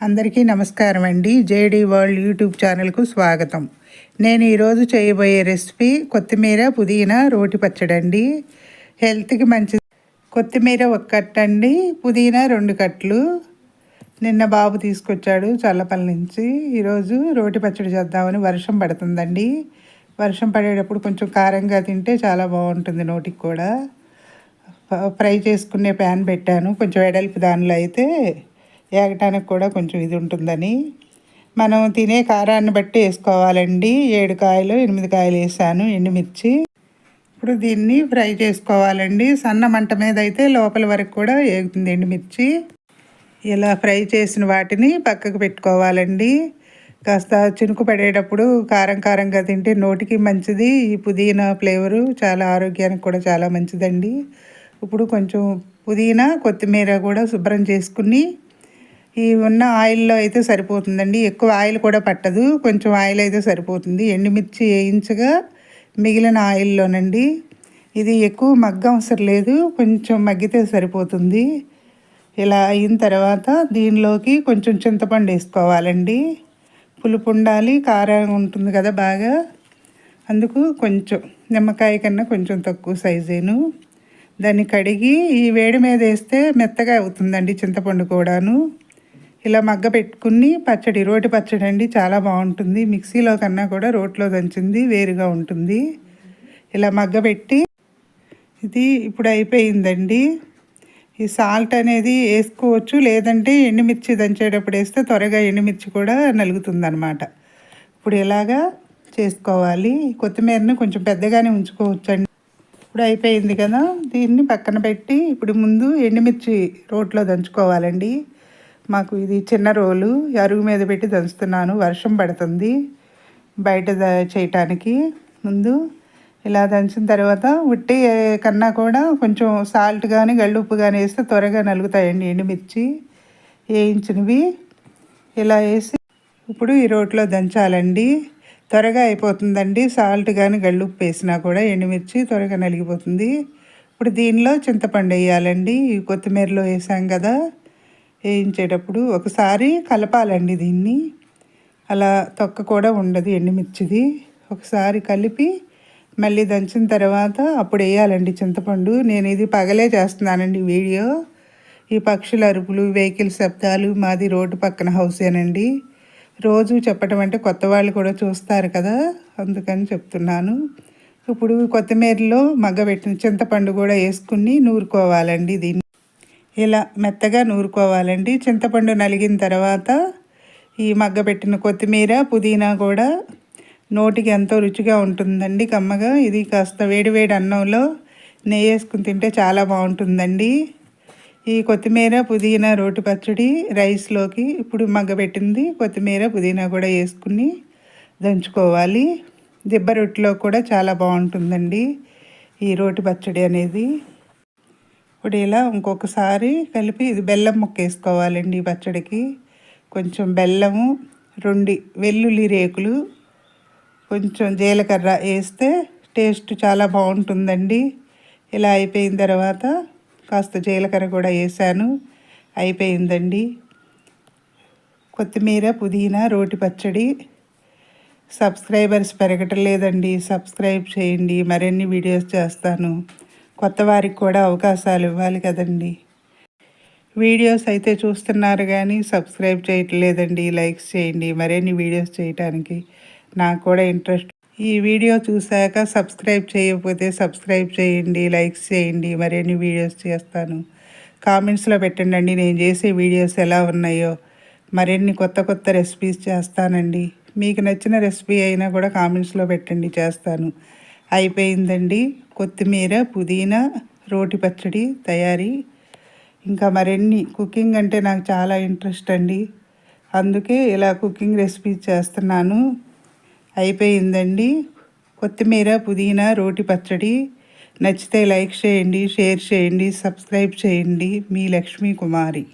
అందరికీ నమస్కారం అండి. జేడీ వరల్డ్ యూట్యూబ్ ఛానల్కు స్వాగతం. నేను ఈరోజు చేయబోయే రెసిపీ కొత్తిమీర పుదీనా రోటి పచ్చడి అండి. హెల్త్కి మంచిది. కొత్తిమీర 1 కట్ట అండి, పుదీనా 2 కట్టలు. నిన్న బాబు తీసుకొచ్చాడు చల్లపల్లి నుంచి. ఈరోజు రోటి పచ్చడి చేద్దామని. వర్షం పడుతుందండి. వర్షం పడేటప్పుడు కొంచెం కారంగా తింటే చాలా బాగుంటుంది నోటికి కూడా. ఫ్రై చేసుకునే ప్యాన్ పెట్టాను. కొంచెం వెడల్పు దానిలో అయితే ఏగటానికి కూడా కొంచెం ఇది ఉంటుందని. మనం తినే కారాన్ని బట్టి వేసుకోవాలండి. 7 కాయలు 8 కాయలు వేసాను ఎండుమిర్చి. ఇప్పుడు దీన్ని ఫ్రై చేసుకోవాలండి. సన్న మంట మీద అయితే లోపల వరకు కూడా వేగుతుంది ఎండుమిర్చి. ఇలా ఫ్రై చేసిన వాటిని పక్కకు పెట్టుకోవాలండి. కాస్త చినుకు పడేటప్పుడు కారం కారంగా తింటే నోటికి మంచిది. ఈ పుదీనా ఫ్లేవరు చాలా ఆరోగ్యానికి కూడా చాలా మంచిదండి. ఇప్పుడు కొంచెం పుదీనా కొత్తిమీర కూడా శుభ్రం చేసుకుని ఈ ఉన్న ఆయిల్లో అయితే సరిపోతుందండి. ఎక్కువ ఆయిల్ కూడా పట్టదు, కొంచెం ఆయిల్ అయితే సరిపోతుంది. ఎండుమిర్చి వేయించగా మిగిలిన ఆయిల్లోనండి. ఇది ఎక్కువ మగ్గ అవసరం లేదు, కొంచెం మగ్గితే సరిపోతుంది. ఇలా అయిన తర్వాత దీనిలోకి కొంచెం చింతపండు వేసుకోవాలండి. పులుపు ఉండాలి, కారం ఉంటుంది కదా బాగా, అందుకు కొంచెం నిమ్మకాయ కన్నా కొంచెం తక్కువ సైజేను. దాన్ని కడిగి ఈ వేడి మీద వేస్తే మెత్తగా అవుతుందండి చింతపండు కూడాను. ఇలా మగ్గ పెట్టుకుని పచ్చడి, రోటి పచ్చడి అండి, చాలా బాగుంటుంది. మిక్సీలో కన్నా కూడా రోట్లో దంచింది వేరుగా ఉంటుంది. ఇలా మగ్గబెట్టి ఇది ఇప్పుడు అయిపోయిందండి. ఈ సాల్ట్ అనేది వేసుకోవచ్చు, లేదంటే ఎండుమిర్చి దంచేటప్పుడు వేస్తే త్వరగా ఎండుమిర్చి కూడా నలుగుతుంది అన్నమాట. ఇప్పుడు ఇలాగా చేసుకోవాలి. కొత్తిమీరని కొంచెం పెద్దగానే ఉంచుకోవచ్చండి. ఇప్పుడు అయిపోయింది కదా, దీన్ని పక్కన పెట్టి ఇప్పుడు ముందు ఎండుమిర్చి రోట్లో దంచుకోవాలండి. మాకు ఇది చిన్న రోలు, అరుగు మీద పెట్టి దంచుతున్నాను. వర్షం పడుతుంది బయట చేయటానికి. ముందు ఇలా దంచిన తర్వాత ఉట్టి కన్నా కూడా కొంచెం సాల్ట్ కానీ గళ్ళుప్పు కానీ వేస్తే త్వరగా నలుగుతాయండి ఎండుమిర్చి వేయించినవి. ఇలా వేసి ఇప్పుడు ఈ రోట్లో దంచాలండి. త్వరగా అయిపోతుందండి. సాల్ట్ కానీ గళ్ళుప్పు వేసినా కూడా ఎండుమిర్చి త్వరగా నలిగిపోతుంది. ఇప్పుడు దీనిలో చింతపండు వేయాలండి. కొత్తిమీరలో వేసాం కదా, వేయించేటప్పుడు ఒకసారి కలపాలండి దీన్ని. అలా తొక్క కూడా ఉండదు ఎండుమిర్చిది. ఒకసారి కలిపి మళ్ళీ దంచిన తర్వాత అప్పుడు వేయాలండి చింతపండు. నేను ఇది పగలే చేస్తున్నానండి వీడియో. ఈ పక్షుల అరుపులు, వెహికల్ శబ్దాలు, మాది రోడ్డు పక్కన హౌసేనండి. రోజు చెప్పడం అంటే కొత్త వాళ్ళు కూడా చూస్తారు కదా, అందుకని చెప్తున్నాను. ఇప్పుడు కొత్తిమీరలో మగ్గబెట్టిన చింతపండు కూడా వేసుకుని నూరుకోవాలండి. దీన్ని ఇలా మెత్తగా నూరుకోవాలండి. చింతపండు నలిగిన తర్వాత ఈ మగ్గబెట్టిన కొత్తిమీర పుదీనా కూడా నోటికి ఎంతో రుచిగా ఉంటుందండి, కమ్మగా. ఇది కాస్త వేడివేడి అన్నంలో నెయ్యి వేసుకుని తింటే చాలా బాగుంటుందండి. ఈ కొత్తిమీర పుదీనా రోటి పచ్చడి రైస్లోకి ఇప్పుడు మగ్గబెట్టింది కొత్తిమీర పుదీనా కూడా వేసుకుని దంచుకోవాలి. దిబ్బ రొట్టెలో కూడా చాలా బాగుంటుందండి ఈ రోటి పచ్చడి అనేది. ఇప్పుడు ఇలా ఇంకొకసారి కలిపి ఇది బెల్లం ముక్క వేసుకోవాలండి ఈ పచ్చడికి. కొంచెం బెల్లము, 2 వెల్లుల్లి రేకులు, కొంచెం జీలకర్ర వేస్తే టేస్ట్ చాలా బాగుంటుందండి. ఇలా అయిపోయిన తర్వాత కాస్త జీలకర్ర కూడా వేసాను. అయిపోయిందండి కొత్తిమీర పుదీనా రోటి పచ్చడి. సబ్స్క్రైబర్స్ పెరగటం లేదండి, సబ్స్క్రైబ్ చేయండి. మరిన్ని వీడియోస్ చేస్తాను. కొత్త వారికి కూడా అవకాశాలు ఇవ్వాలి కదండి. వీడియోస్ అయితే చూస్తున్నారు కానీ సబ్స్క్రైబ్ చేయట్లేదండి. లైక్స్ చేయండి మరిన్ని వీడియోస్ చేయటానికి. నాకు కూడా ఇంట్రెస్ట్. ఈ వీడియో చూశాక సబ్స్క్రైబ్ చేయకపోతే సబ్స్క్రైబ్ చేయండి, లైక్స్ చేయండి. మరిన్ని వీడియోస్ చేస్తాను. కామెంట్స్లో పెట్టండి నేను చేసే వీడియోస్ ఎలా ఉన్నాయో. మరిన్ని కొత్త కొత్త రెసిపీస్ చేస్తానండి. మీకు నచ్చిన రెసిపీ అయినా కూడా కామెంట్స్లో పెట్టండి, చేస్తాను. అయిపోయిందండి కొత్తిమీర పుదీనా రోటి పచ్చడి తయారీ. ఇంకా మరిన్ని కుకింగ్ అంటే నాకు చాలా ఇంట్రెస్ట్ అండి, అందుకే ఇలా కుకింగ్ రెసిపీస్ చేస్తున్నాను. అయిపోయిందండి కొత్తిమీర పుదీనా రోటి పచ్చడి. నచ్చితే లైక్ చేయండి, షేర్ చేయండి, సబ్స్క్రైబ్ చేయండి. మీ లక్ష్మీ కుమారి.